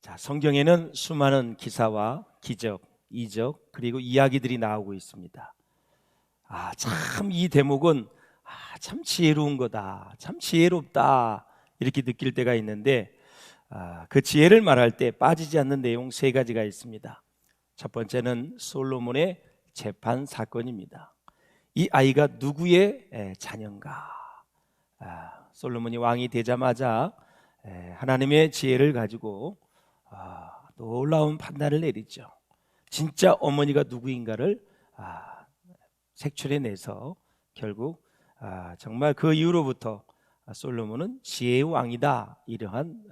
자, 성경에는 수많은 기사와 기적, 이적 그리고 이야기들이 나오고 있습니다. 참 이 대목은 참 지혜로운 거다, 참 지혜롭다 이렇게 느낄 때가 있는데 그 지혜를 말할 때 빠지지 않는 내용 세 가지가 있습니다. 첫 번째는 솔로몬의 재판 사건입니다. 이 아이가 누구의 자녀인가? 솔로몬이 왕이 되자마자 하나님의 지혜를 가지고 놀라운 판단을 내리죠. 진짜 어머니가 누구인가를 색출해내서 결국 정말 그 이후로부터 솔로몬은 지혜의 왕이다 이러한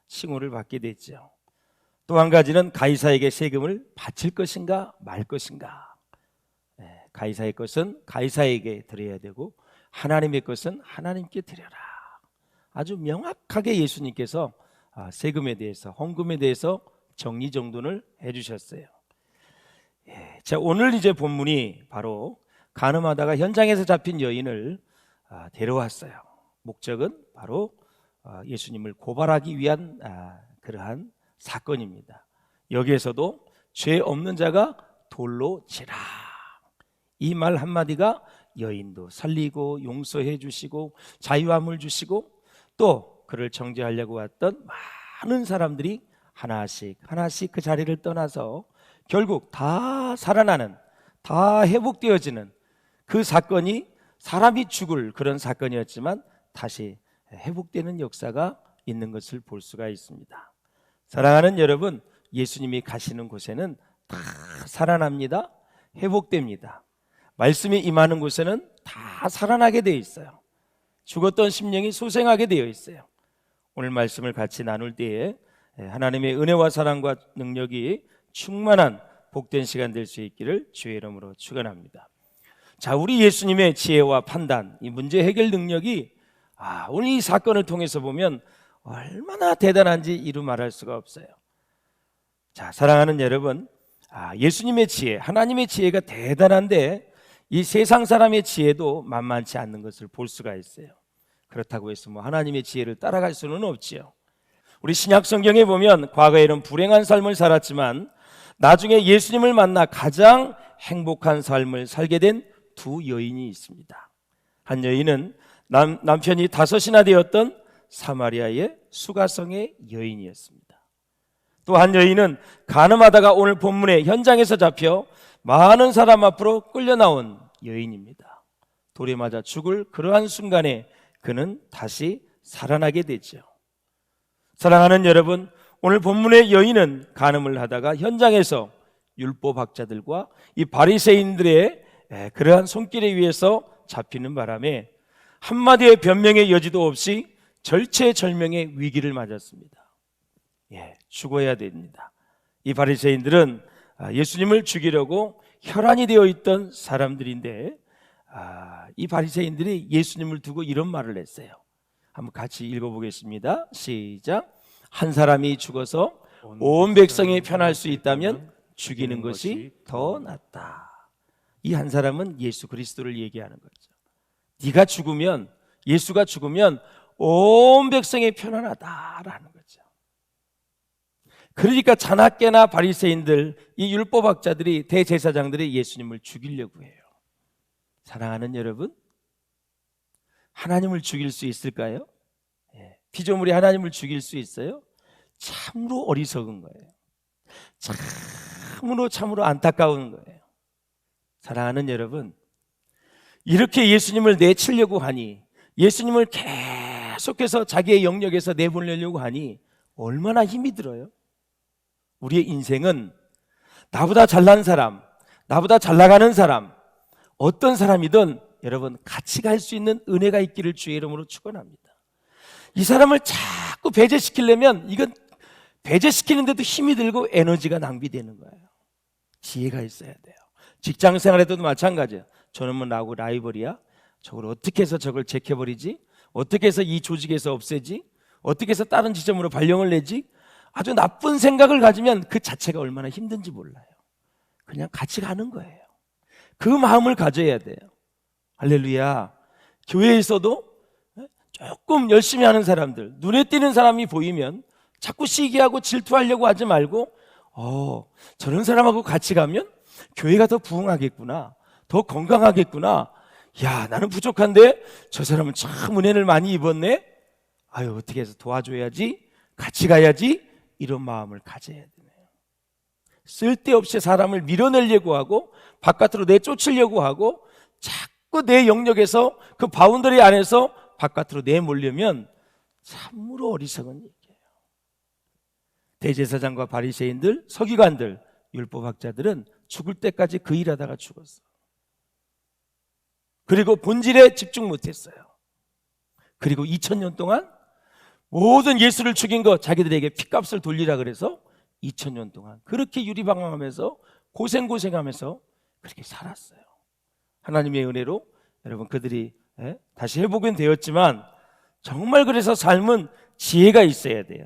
칭호를 받게 됐죠. 또 한 가지는 가이사에게 세금을 바칠 것인가 말 것인가. 가이사의 것은 가이사에게 드려야 되고 하나님의 것은 하나님께 드려라. 아주 명확하게 예수님께서 세금에 대해서, 헌금에 대해서 정리정돈을 해주셨어요. 자, 오늘 이제 본문이 바로 간음하다가 현장에서 잡힌 여인을 데려왔어요. 목적은 바로 예수님을 고발하기 위한 그러한 사건입니다. 여기에서도 죄 없는 자가 돌로 치라, 이 말 한마디가 여인도 살리고 용서해 주시고 자유함을 주시고 또 그를 정죄하려고 왔던 많은 사람들이 하나씩 그 자리를 떠나서 결국 다 살아나는, 다 회복되어지는 그 사건이 사람이 죽을 그런 사건이었지만 다시 회복되는 역사가 있는 것을 볼 수가 있습니다. 사랑하는 여러분, 예수님이 가시는 곳에는 다 살아납니다. 회복됩니다. 말씀이 임하는 곳에는 다 살아나게 되어 있어요. 죽었던 심령이 소생하게 되어 있어요. 오늘 말씀을 같이 나눌 때에 하나님의 은혜와 사랑과 능력이 충만한 복된 시간 될 수 있기를 주의 이름으로 축원합니다. 자, 우리 예수님의 지혜와 판단, 이 문제 해결 능력이 오늘 이 사건을 통해서 보면 얼마나 대단한지 이루 말할 수가 없어요. 자, 사랑하는 여러분, 예수님의 지혜, 하나님의 지혜가 대단한데 이 세상 사람의 지혜도 만만치 않는 것을 볼 수가 있어요. 그렇다고 해서 하나님의 지혜를 따라갈 수는 없지요. 우리 신약 성경에 보면 과거에는 불행한 삶을 살았지만 나중에 예수님을 만나 가장 행복한 삶을 살게 된 두 여인이 있습니다. 한 여인은 남편이 5이나 되었던 사마리아의 수가성의 여인이었습니다. 또 한 여인은 간음하다가 오늘 본문의 현장에서 잡혀 많은 사람 앞으로 끌려 나온 여인입니다. 돌에 맞아 죽을 그러한 순간에 그는 다시 살아나게 되죠. 사랑하는 여러분, 오늘 본문의 여인은 간음을 하다가 현장에서 율법학자들과 이 바리새인들의 그러한 손길에 의해서 잡히는 바람에 한마디의 변명의 여지도 없이 절체절명의 위기를 맞았습니다. 죽어야 됩니다. 이 바리새인들은 예수님을 죽이려고 혈안이 되어 있던 사람들인데 이 바리새인들이 예수님을 두고 이런 말을 했어요. 한번 같이 읽어보겠습니다. 시작. 한 사람이 죽어서 온 백성이 편할 수 있다면 죽이는 것이 더 낫다. 이 한 사람은 예수 그리스도를 얘기하는 거죠. 네가 죽으면, 예수가 죽으면 온 백성이 편안하다라는 거죠. 그러니까 자나깨나 바리새인들, 이 율법학자들이, 대제사장들이 예수님을 죽이려고 해요. 사랑하는 여러분, 하나님을 죽일 수 있을까요? 피조물이 하나님을 죽일 수 있어요? 참으로 어리석은 거예요. 참으로 안타까운 거예요. 사랑하는 여러분, 이렇게 예수님을 내치려고 하니, 예수님을 계속해서 자기의 영역에서 내보내려고 하니 얼마나 힘이 들어요. 우리의 인생은 나보다 잘난 사람, 나보다 잘 나가는 사람, 어떤 사람이든 여러분 같이 갈 수 있는 은혜가 있기를 주의 이름으로 축원합니다. 이 사람을 자꾸 배제시키려면 이건 배제시키는데도 힘이 들고 에너지가 낭비되는 거예요. 지혜가 있어야 돼요. 직장 생활에도 마찬가지예요. 저놈은 나하고 라이벌이야? 저걸 어떻게 해서 저걸 제껴버리지? 어떻게 해서 이 조직에서 없애지? 어떻게 해서 다른 지점으로 발령을 내지? 아주 나쁜 생각을 가지면 그 자체가 얼마나 힘든지 몰라요. 그냥 같이 가는 거예요. 그 마음을 가져야 돼요. 할렐루야. 교회에서도 조금 열심히 하는 사람들, 눈에 띄는 사람이 보이면 자꾸 시기하고 질투하려고 하지 말고 저런 사람하고 같이 가면 교회가 더 부흥하겠구나, 더 건강하겠구나. 야, 나는 부족한데 저 사람은 참 은혜를 많이 입었네. 아유, 어떻게 해서 도와줘야지, 같이 가야지, 이런 마음을 가져야 되네요. 쓸데없이 사람을 밀어내려고 하고 바깥으로 내쫓으려고 하고 자꾸 내 영역에서 그 바운더리 안에서 바깥으로 내몰려면 참으로 어리석은 얘기예요. 대제사장과 바리새인들, 서기관들, 율법학자들은 죽을 때까지 그 일하다가 죽었어. 그리고 본질에 집중 못했어요. 그리고 2000년 동안 모든 예수를 죽인 거 자기들에게 핏값을 돌리라 그래서 2000년 동안 그렇게 유리방황하면서 고생하면서 그렇게 살았어요. 하나님의 은혜로 여러분 그들이 다시 회복은 되었지만 정말 그래서 삶은 지혜가 있어야 돼요.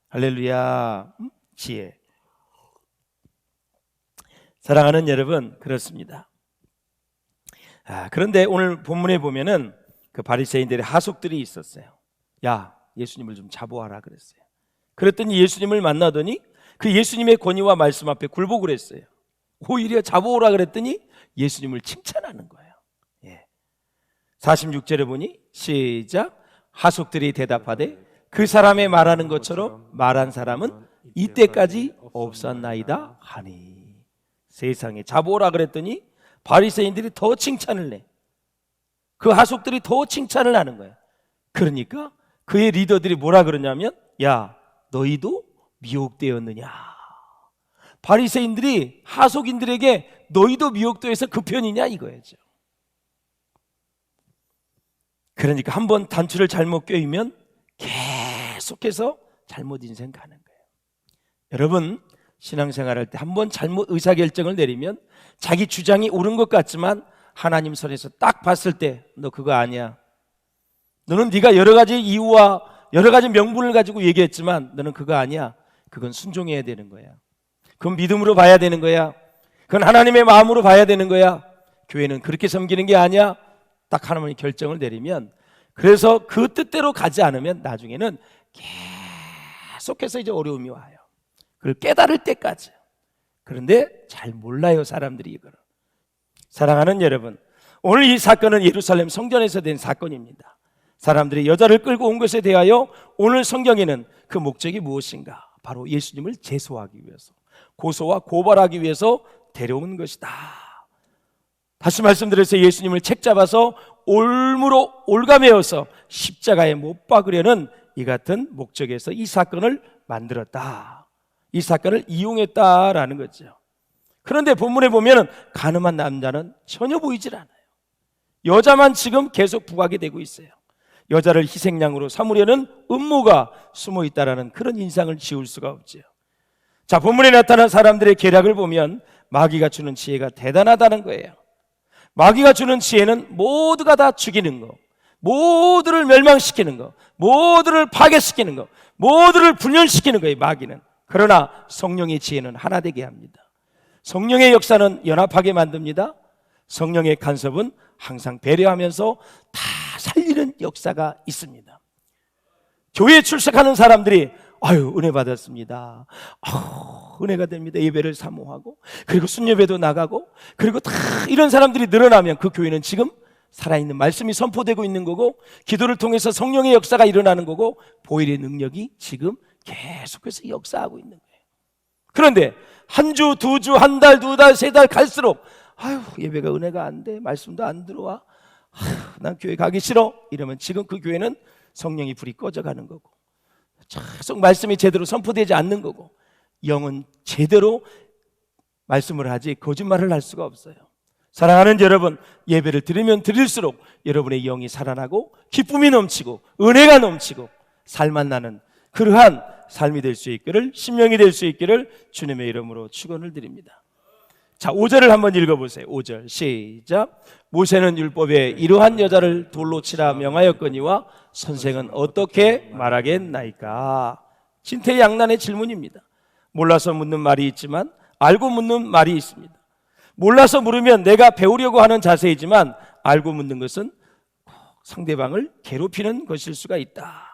할렐루야. 지혜. 사랑하는 여러분, 그렇습니다. 그런데 오늘 본문에 보면은 그 바리새인들의 하속들이 있었어요. 야, 예수님을 좀 잡아와라 그랬어요. 그랬더니 예수님을 만나더니 그 예수님의 권위와 말씀 앞에 굴복을 했어요. 오히려 잡아오라 그랬더니 예수님을 칭찬하는 거예요. 46절에 보니 시작. 하속들이 대답하되 그 사람의 말하는 것처럼 말한 사람은 이때까지 없었나이다 하니. 세상에, 잡아오라 그랬더니 바리새인들이 더 칭찬을 내. 그 하속들이 더 칭찬을 하는 거예요. 그러니까 그의 리더들이 뭐라 그러냐면, 야, 너희도 미혹되었느냐. 바리새인들이 하속인들에게 너희도 미혹되어서 그 편이냐 이거였죠. 그러니까 한번 단추를 잘못 꿰면 계속해서 잘못 인생 가는 거예요. 여러분, 신앙생활할 때 한번 잘못 의사결정을 내리면 자기 주장이 옳은 것 같지만 하나님 선에서 딱 봤을 때 너 그거 아니야. 너는 네가 여러 가지 이유와 여러 가지 명분을 가지고 얘기했지만 너는 그거 아니야. 그건 순종해야 되는 거야. 그건 믿음으로 봐야 되는 거야. 그건 하나님의 마음으로 봐야 되는 거야. 교회는 그렇게 섬기는 게 아니야. 딱 하나님이 결정을 내리면, 그래서 그 뜻대로 가지 않으면 나중에는 계속해서 이제 어려움이 와요. 그걸 깨달을 때까지. 그런데 잘 몰라요, 사람들이 이거를. 사랑하는 여러분, 오늘 이 사건은 예루살렘 성전에서 된 사건입니다. 사람들이 여자를 끌고 온 것에 대하여 오늘 성경에는 그 목적이 무엇인가? 바로 예수님을 제소하기 위해서, 고소와 고발하기 위해서 데려온 것이다. 다시 말씀드려서 예수님을 책잡아서 올무로 올가매어서 십자가에 못 박으려는 이 같은 목적에서 이 사건을 만들었다. 이 사건을 이용했다라는 거죠. 그런데 본문에 보면 가늠한 남자는 전혀 보이질 않아요. 여자만 지금 계속 부각이 되고 있어요. 여자를 희생양으로 삼으려는 음모가 숨어 있다라는 그런 인상을 지울 수가 없죠. 자, 본문에 나타난 사람들의 계략을 보면 마귀가 주는 지혜가 대단하다는 거예요. 마귀가 주는 지혜는 모두가 다 죽이는 거, 모두를 멸망시키는 거, 모두를 파괴시키는 거, 모두를 분열시키는 거예요, 마귀는. 그러나 성령의 지혜는 하나 되게 합니다. 성령의 역사는 연합하게 만듭니다. 성령의 간섭은 항상 배려하면서 다 살리는 역사가 있습니다. 교회에 출석하는 사람들이 아유, 은혜 받았습니다. 은혜가 됩니다. 예배를 사모하고, 그리고 순예배도 나가고, 그리고 다 이런 사람들이 늘어나면 그 교회는 지금 살아있는 말씀이 선포되고 있는 거고, 기도를 통해서 성령의 역사가 일어나는 거고, 보혈의 능력이 지금 계속해서 역사하고 있는 거예요. 그런데 한 주, 두 주, 한 달, 두 달, 세 달 갈수록 아유, 예배가 은혜가 안 돼, 말씀도 안 들어와, 아유, 난 교회 가기 싫어, 이러면 지금 그 교회는 성령이 불이 꺼져가는 거고, 계속 말씀이 제대로 선포되지 않는 거고, 영은 제대로 말씀을 하지 거짓말을 할 수가 없어요. 사랑하는 여러분, 예배를 드리면 드릴수록 여러분의 영이 살아나고 기쁨이 넘치고 은혜가 넘치고 살만 나는 그러한 삶이 될 수 있기를, 심령이 될 수 있기를 주님의 이름으로 축원을 드립니다. 자, 5절을 한번 읽어보세요. 5절 시작. 모세는 율법에 이러한 여자를 돌로 치라 명하였거니와 선생은 어떻게 말하겠나이까? 진퇴양난의 질문입니다. 몰라서 묻는 말이 있지만 알고 묻는 말이 있습니다. 몰라서 물으면 내가 배우려고 하는 자세이지만 알고 묻는 것은 상대방을 괴롭히는 것일 수가 있다.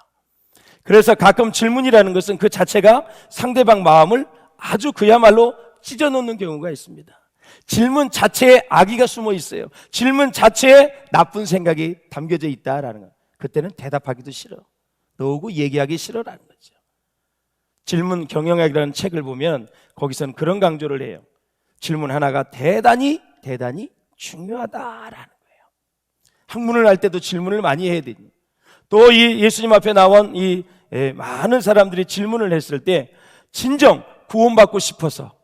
그래서 가끔 질문이라는 것은 그 자체가 상대방 마음을 아주 그야말로 찢어놓는 경우가 있습니다. 질문 자체에 악의가 숨어 있어요. 질문 자체에 나쁜 생각이 담겨져 있다라는 거. 그때는 대답하기도 싫어. 너하고 얘기하기 싫어라는 거죠. 질문 경영학이라는 책을 보면 거기서는 그런 강조를 해요. 질문 하나가 대단히 중요하다라는 거예요. 학문을 할 때도 질문을 많이 해야 되니. 또 이 예수님 앞에 나온 이 많은 사람들이 질문을 했을 때 진정 구원받고 싶어서,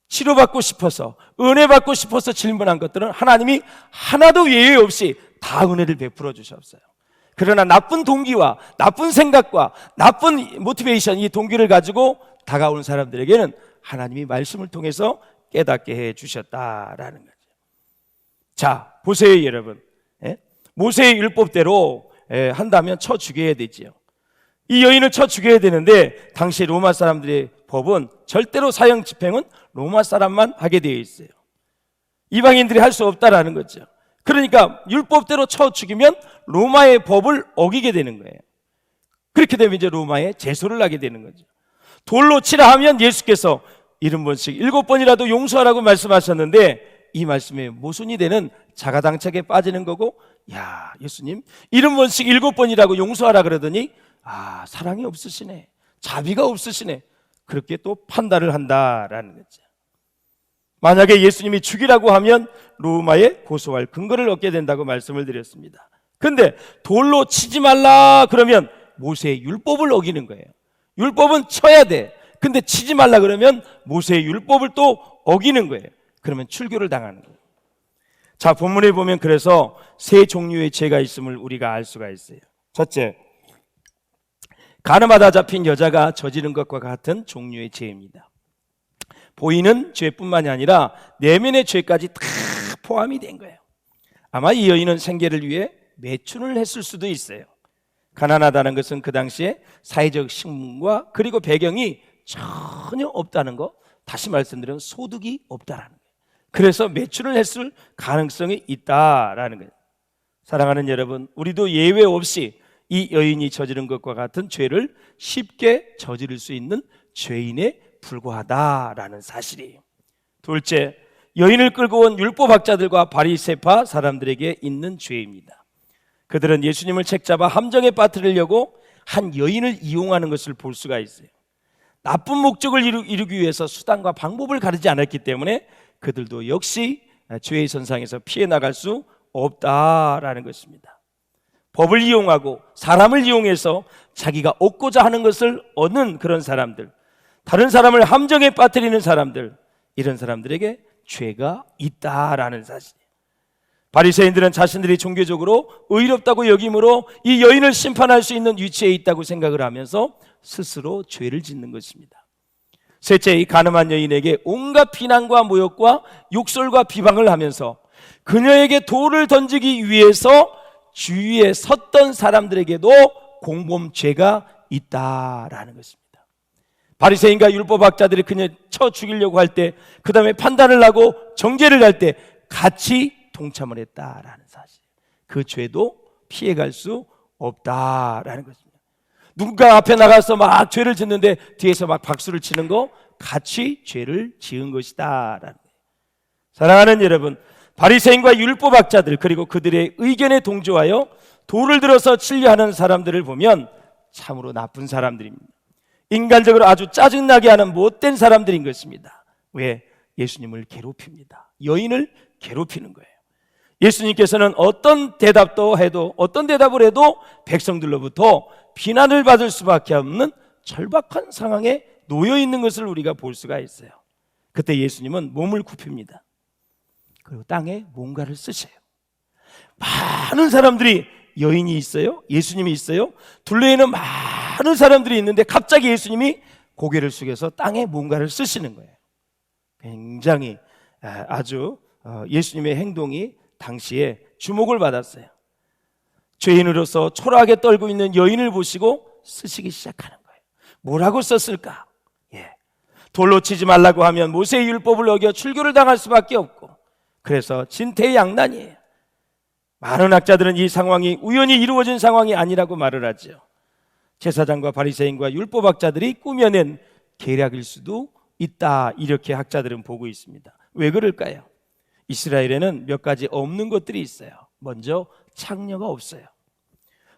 치료받고 싶어서, 은혜 받고 싶어서 질문한 것들은 하나님이 하나도 예외 없이 다 은혜를 베풀어 주셨어요. 그러나 나쁜 동기와 나쁜 생각과 나쁜 모티베이션, 이 동기를 가지고 다가오는 사람들에게는 하나님이 말씀을 통해서 깨닫게 해 주셨다라는 거죠. 자, 보세요 여러분. 모세의 율법대로 한다면 쳐 죽여야 되지요. 이 여인을 쳐 죽여야 되는데 당시 로마 사람들의 법은 절대로 사형 집행은 로마 사람만 하게 되어 있어요. 이방인들이 할 수 없다라는 거죠. 그러니까 율법대로 쳐 죽이면 로마의 법을 어기게 되는 거예요. 그렇게 되면 이제 로마에 제소를 하게 되는 거죠. 돌로 치라 하면 예수께서 70번씩 7번이라도 용서하라고 말씀하셨는데 이 말씀에 모순이 되는 자가당착에 빠지는 거고, 야, 예수님 70번씩 7번이라고 용서하라 그러더니 사랑이 없으시네, 자비가 없으시네, 그렇게 또 판단을 한다라는 거죠. 만약에 예수님이 죽이라고 하면 로마에 고소할 근거를 얻게 된다고 말씀을 드렸습니다. 근데 돌로 치지 말라 그러면 모세의 율법을 어기는 거예요. 율법은 쳐야 돼. 근데 치지 말라 그러면 모세의 율법을 또 어기는 거예요. 그러면 출교를 당하는 거예요. 자, 본문에 보면 그래서 세 종류의 죄가 있음을 우리가 알 수가 있어요. 첫째, 가늠하다 잡힌 여자가 저지른 것과 같은 종류의 죄입니다. 보이는 죄뿐만이 아니라 내면의 죄까지 다 포함이 된 거예요. 아마 이 여인은 생계를 위해 매춘을 했을 수도 있어요. 가난하다는 것은 그 당시에 사회적 신분과 그리고 배경이 전혀 없다는 거, 다시 말씀드리면 소득이 없다라는 거예요. 그래서 매춘을 했을 가능성이 있다라는 거예요. 사랑하는 여러분, 우리도 예외 없이 이 여인이 저지른 것과 같은 죄를 쉽게 저지를 수 있는 죄인에 불과하다라는 사실이에요. 둘째, 여인을 끌고 온 율법학자들과 바리새파 사람들에게 있는 죄입니다. 그들은 예수님을 책잡아 함정에 빠뜨리려고 한 여인을 이용하는 것을 볼 수가 있어요. 나쁜 목적을 이루기 위해서 수단과 방법을 가리지 않았기 때문에 그들도 역시 죄의 선상에서 피해 나갈 수 없다라는 것입니다. 법을 이용하고 사람을 이용해서 자기가 얻고자 하는 것을 얻는 그런 사람들, 다른 사람을 함정에 빠뜨리는 사람들, 이런 사람들에게 죄가 있다라는 사실. 바리새인들은 자신들이 종교적으로 의롭다고 여김으로 이 여인을 심판할 수 있는 위치에 있다고 생각을 하면서 스스로 죄를 짓는 것입니다. 셋째, 이 가늠한 여인에게 온갖 비난과 모욕과 욕설과 비방을 하면서 그녀에게 돌을 던지기 위해서 주위에 섰던 사람들에게도 공범죄가 있다라는 것입니다. 바리새인과 율법학자들이 그녀 쳐 죽이려고 할 때, 그 다음에 판단을 하고 정죄를 할 때 같이 동참을 했다라는 사실. 그 죄도 피해갈 수 없다라는 것입니다. 누군가 앞에 나가서 막 죄를 짓는데 뒤에서 막 박수를 치는 거 같이 죄를 지은 것이다라는 거예요. 사랑하는 여러분, 바리새인과 율법학자들 그리고 그들의 의견에 동조하여 돌을 들어서 치려 하는 사람들을 보면 참으로 나쁜 사람들입니다. 인간적으로 아주 짜증나게 하는 못된 사람들인 것입니다. 왜? 예수님을 괴롭힙니다. 여인을 괴롭히는 거예요. 예수님께서는 어떤 대답을 해도 백성들로부터 비난을 받을 수밖에 없는 절박한 상황에 놓여 있는 것을 우리가 볼 수가 있어요. 그때 예수님은 몸을 굽힙니다. 그리고 땅에 뭔가를 쓰세요. 많은 사람들이, 여인이 있어요, 예수님이 있어요, 둘레에는 많은 사람들이 있는데 갑자기 예수님이 고개를 숙여서 땅에 뭔가를 쓰시는 거예요. 굉장히 아주 예수님의 행동이 당시에 주목을 받았어요. 죄인으로서 초라하게 떨고 있는 여인을 보시고 쓰시기 시작하는 거예요. 뭐라고 썼을까? 돌로 치지 말라고 하면 모세의 율법을 어겨 출교를 당할 수밖에 없고, 그래서 진퇴양난이에요. 많은 학자들은 이 상황이 우연히 이루어진 상황이 아니라고 말을 하죠. 제사장과 바리새인과 율법학자들이 꾸며낸 계략일 수도 있다, 이렇게 학자들은 보고 있습니다. 왜 그럴까요? 이스라엘에는 몇 가지 없는 것들이 있어요. 먼저 창녀가 없어요.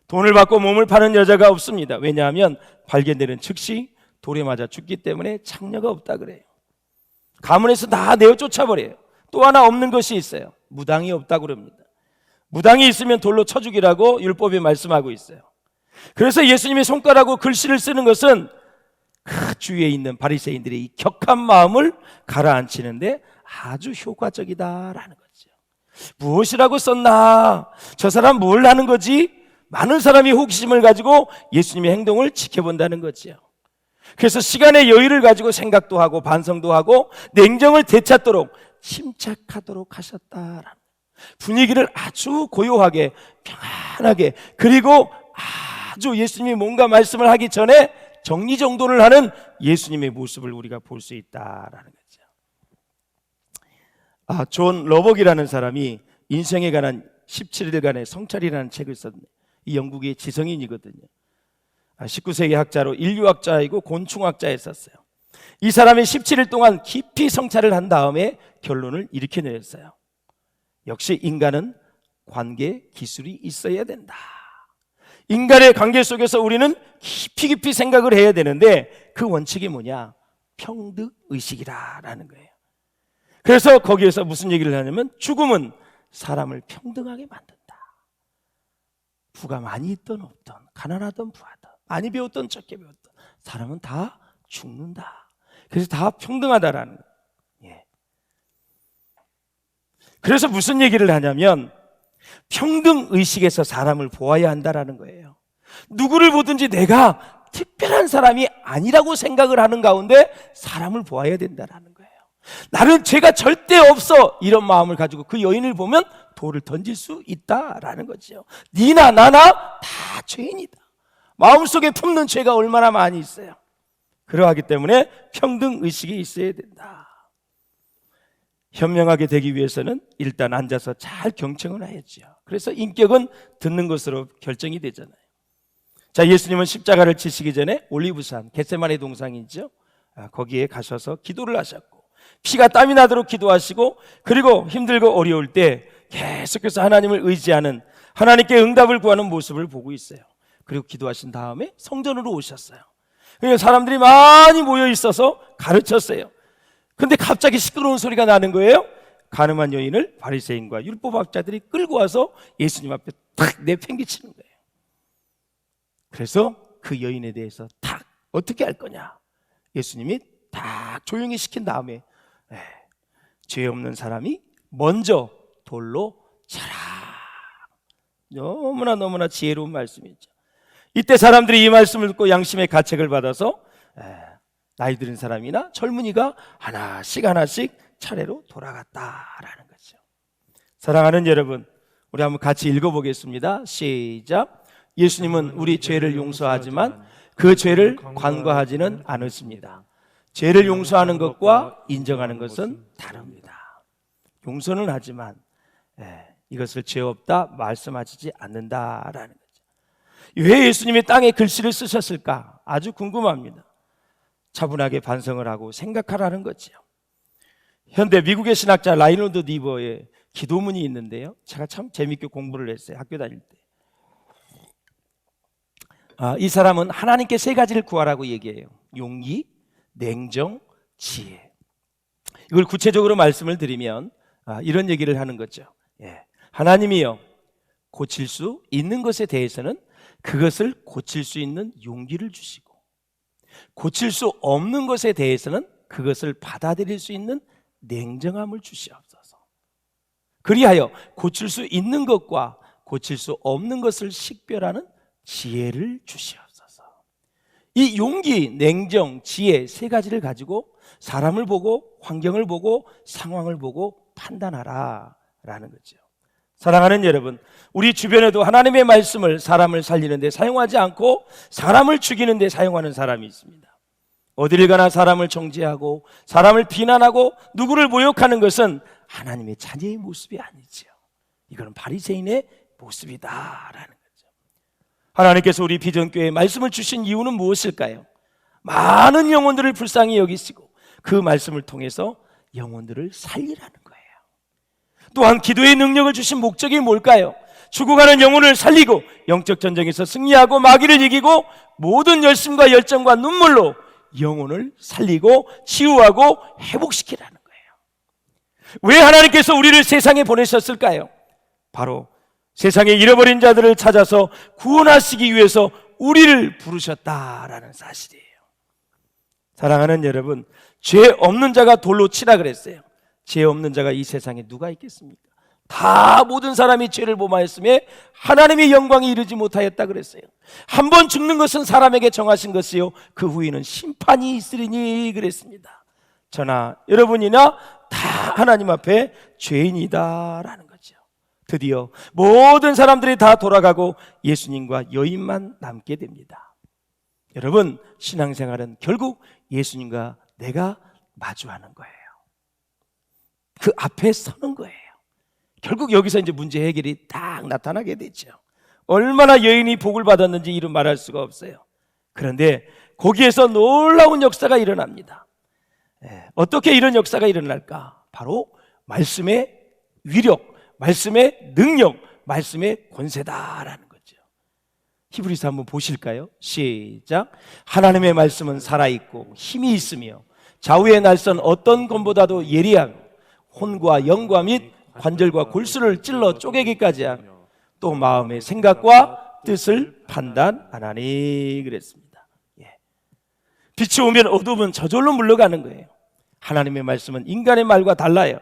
돈을 받고 몸을 파는 여자가 없습니다. 왜냐하면 발견되는 즉시 돌에 맞아 죽기 때문에 창녀가 없다 그래요. 가문에서 다 내어 쫓아버려요. 또 하나 없는 것이 있어요. 무당이 없다고 그럽니다. 무당이 있으면 돌로 쳐 죽이라고 율법에 말씀하고 있어요. 그래서 예수님이 손가락으로 글씨를 쓰는 것은 그 주위에 있는 바리새인들의 이 격한 마음을 가라앉히는데 아주 효과적이다라는 거죠. 무엇이라고 썼나? 저 사람 뭘 하는 거지? 많은 사람이 호기심을 가지고 예수님의 행동을 지켜본다는 거죠. 그래서 시간의 여유를 가지고 생각도 하고 반성도 하고 냉정을 되찾도록 침착하도록 하셨다라는, 분위기를 아주 고요하게 평안하게, 그리고 아주 예수님이 뭔가 말씀을 하기 전에 정리정돈을 하는 예수님의 모습을 우리가 볼 수 있다라는 거죠. 존 러벅이라는 사람이 인생에 관한 17일간의 성찰이라는 책을 썼네. 이 영국의 지성인이거든요. 19세기 학자로 인류학자이고 곤충학자였었어요. 이 사람이 17일 동안 깊이 성찰을 한 다음에 결론을 이렇게 내렸어요. 역시 인간은 관계 기술이 있어야 된다. 인간의 관계 속에서 우리는 깊이 생각을 해야 되는데 그 원칙이 뭐냐? 평등의식이라는 거예요. 그래서 거기에서 무슨 얘기를 하냐면 죽음은 사람을 평등하게 만든다. 부가 많이 있든 없든, 가난하든 부하든, 많이 배웠든 적게 배웠든 사람은 다 죽는다. 그래서 다 평등하다라는 거예요. 예. 그래서 무슨 얘기를 하냐면 평등의식에서 사람을 보아야 한다라는 거예요. 누구를 보든지 내가 특별한 사람이 아니라고 생각을 하는 가운데 사람을 보아야 된다라는 거예요. 나는 죄가 절대 없어, 이런 마음을 가지고 그 여인을 보면 돌을 던질 수 있다라는 거죠. 니나 나나 다 죄인이다. 마음속에 품는 죄가 얼마나 많이 있어요. 그러하기 때문에 평등의식이 있어야 된다. 현명하게 되기 위해서는 일단 앉아서 잘 경청을 해야죠. 그래서 인격은 듣는 것으로 결정이 되잖아요. 자, 예수님은 십자가를 지시기 전에 올리브산, 겟세마네 동상이죠. 거기에 가셔서 기도를 하셨고 피가 땀이 나도록 기도하시고, 그리고 힘들고 어려울 때 계속해서 하나님을 의지하는, 하나님께 응답을 구하는 모습을 보고 있어요. 그리고 기도하신 다음에 성전으로 오셨어요. 그러니까 사람들이 많이 모여 있어서 가르쳤어요. 근데 갑자기 시끄러운 소리가 나는 거예요. 가늠한 여인을 바리새인과 율법학자들이 끌고 와서 예수님 앞에 탁 내팽개치는 거예요. 그래서 그 여인에 대해서 탁 어떻게 할 거냐, 예수님이 딱 조용히 시킨 다음에 죄 없는 사람이 먼저 돌로 쳐라. 너무나 지혜로운 말씀이죠. 이때 사람들이 이 말씀을 듣고 양심의 가책을 받아서 나이 들은 사람이나 젊은이가 하나씩 차례로 돌아갔다라는 거죠. 사랑하는 여러분, 우리 한번 같이 읽어보겠습니다. 시작. 예수님은 우리 죄를 용서하지만 그 죄를 간과하지는 않으십니다. 죄를 용서하는 것과 인정하는 것은 다릅니다. 용서는 하지만 이것을 죄 없다 말씀하시지 않는다라는 거죠. 왜 예수님이 땅에 글씨를 쓰셨을까? 아주 궁금합니다. 차분하게 반성을 하고 생각하라는 거죠. 현대 미국의 신학자 라이놀드 니버의 기도문이 있는데요, 제가 참 재밌게 공부를 했어요, 학교 다닐 때. 이 사람은 하나님께 세 가지를 구하라고 얘기해요. 용기, 냉정, 지혜. 이걸 구체적으로 말씀을 드리면 이런 얘기를 하는 거죠. 하나님이여, 고칠 수 있는 것에 대해서는 그것을 고칠 수 있는 용기를 주시고, 고칠 수 없는 것에 대해서는 그것을 받아들일 수 있는 냉정함을 주시옵소서. 그리하여 고칠 수 있는 것과 고칠 수 없는 것을 식별하는 지혜를 주시옵소서. 이 용기, 냉정, 지혜 세 가지를 가지고 사람을 보고 환경을 보고 상황을 보고 판단하라 라는 거죠. 사랑하는 여러분, 우리 주변에도 하나님의 말씀을 사람을 살리는 데 사용하지 않고 사람을 죽이는 데 사용하는 사람이 있습니다. 어디를 가나 사람을 정죄하고 사람을 비난하고 누구를 모욕하는 것은 하나님의 자녀의 모습이 아니죠. 이거는 바리새인의 모습이다라는 거죠. 하나님께서 우리 비전교회에 말씀을 주신 이유는 무엇일까요? 많은 영혼들을 불쌍히 여기시고 그 말씀을 통해서 영혼들을 살리라는 거예요. 또한 기도의 능력을 주신 목적이 뭘까요? 죽어가는 영혼을 살리고 영적 전쟁에서 승리하고 마귀를 이기고 모든 열심과 열정과 눈물로 영혼을 살리고 치유하고 회복시키라는 거예요. 왜 하나님께서 우리를 세상에 보내셨을까요? 바로 세상에 잃어버린 자들을 찾아서 구원하시기 위해서 우리를 부르셨다라는 사실이에요. 사랑하는 여러분, 죄 없는 자가 돌로 치라 그랬어요. 죄 없는 자가 이 세상에 누가 있겠습니까? 다 모든 사람이 죄를 범하였음에 하나님의 영광이 이르지 못하였다 그랬어요. 한 번 죽는 것은 사람에게 정하신 것이요 그 후에는 심판이 있으리니 그랬습니다. 저나 여러분이나 다 하나님 앞에 죄인이다라는 거죠. 드디어 모든 사람들이 다 돌아가고 예수님과 여인만 남게 됩니다. 여러분, 신앙생활은 결국 예수님과 내가 마주하는 거예요. 그 앞에 서는 거예요. 결국 여기서 이제 문제 해결이 딱 나타나게 되죠. 얼마나 여인이 복을 받았는지 이루 말할 수가 없어요. 그런데 거기에서 놀라운 역사가 일어납니다. 어떻게 이런 역사가 일어날까? 바로 말씀의 위력, 말씀의 능력, 말씀의 권세다라는 거죠. 히브리서 한번 보실까요? 시작. 하나님의 말씀은 살아있고 힘이 있으며 좌우의 날선 어떤 검보다도 예리하고 혼과 영과 및 관절과 골수를 찔러 쪼개기까지 하며 또 마음의 생각과 뜻을 판단하나니 그랬습니다. 빛이 오면 어둠은 저절로 물러가는 거예요. 하나님의 말씀은 인간의 말과 달라요.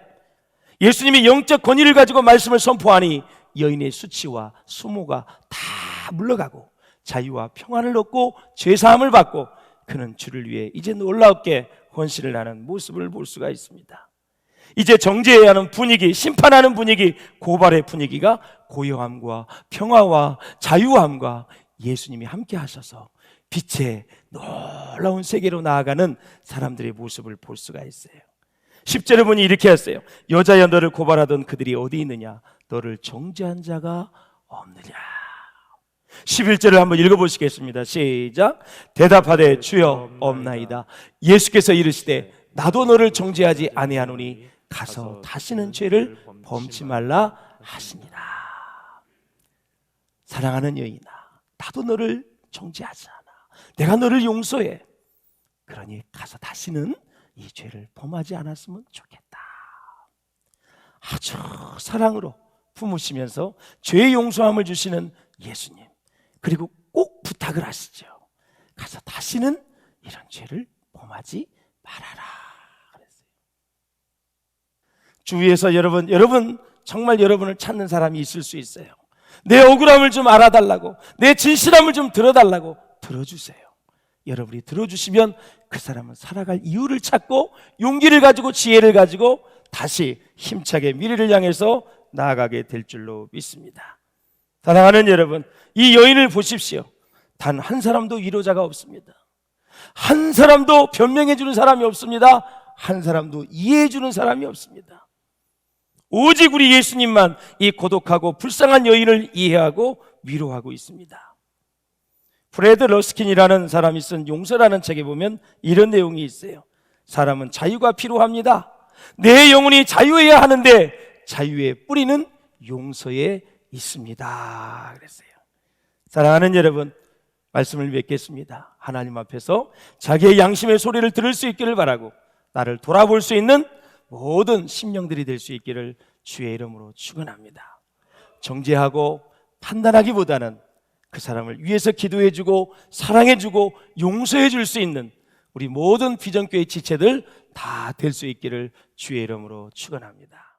예수님이 영적 권위를 가지고 말씀을 선포하니 여인의 수치와 수모가 다 물러가고 자유와 평안을 얻고 죄사함을 받고 그는 주를 위해 이제 놀랍게 헌신을 하는 모습을 볼 수가 있습니다. 이제 정죄해야 하는 분위기, 심판하는 분위기, 고발의 분위기가 고요함과 평화와 자유함과 예수님이 함께 하셔서 빛의 놀라운 세계로 나아가는 사람들의 모습을 볼 수가 있어요. 10절에 보니 이렇게 했어요. 여자여 너를 고발하던 그들이 어디 있느냐? 너를 정죄한 자가 없느냐? 11절을 한번 읽어보시겠습니다. 시작. 대답하되 주여 없나이다. 예수께서 이르시되 나도 너를 정죄하지 아니하노니 가서 다시는 죄를 범치 말라 하시니라. 사랑하는 여인아, 나도 너를 정죄하지 않아. 내가 너를 용서해. 그러니 가서 다시는 이 죄를 범하지 않았으면 좋겠다. 아주 사랑으로 품으시면서 죄의 용서함을 주시는 예수님, 그리고 꼭 부탁을 하시죠. 가서 다시는 이런 죄를 범하지 말아라 그랬어요. 주위에서 여러분 정말 여러분을 찾는 사람이 있을 수 있어요. 내 억울함을 좀 알아달라고, 내 진실함을 좀 들어달라고. 들어주세요. 여러분이 들어주시면 그 사람은 살아갈 이유를 찾고 용기를 가지고 지혜를 가지고 다시 힘차게 미래를 향해서 나아가게 될 줄로 믿습니다. 사랑하는 여러분, 이 여인을 보십시오. 단 한 사람도 위로자가 없습니다. 한 사람도 변명해 주는 사람이 없습니다. 한 사람도 이해해 주는 사람이 없습니다. 오직 우리 예수님만 이 고독하고 불쌍한 여인을 이해하고 위로하고 있습니다. 프레드 러스킨이라는 사람이 쓴 용서라는 책에 보면 이런 내용이 있어요. 사람은 자유가 필요합니다. 내 영혼이 자유해야 하는데 자유의 뿌리는 용서에 있습니다 그랬어요. 사랑하는 여러분, 말씀을 맺겠습니다. 하나님 앞에서 자기의 양심의 소리를 들을 수 있기를 바라고 나를 돌아볼 수 있는 모든 심령들이 될 수 있기를 주의 이름으로 축원합니다. 정죄하고 판단하기보다는 그 사람을 위해서 기도해주고 사랑해주고 용서해줄 수 있는 우리 모든 비전교회 지체들 다 될 수 있기를 주의 이름으로 축원합니다.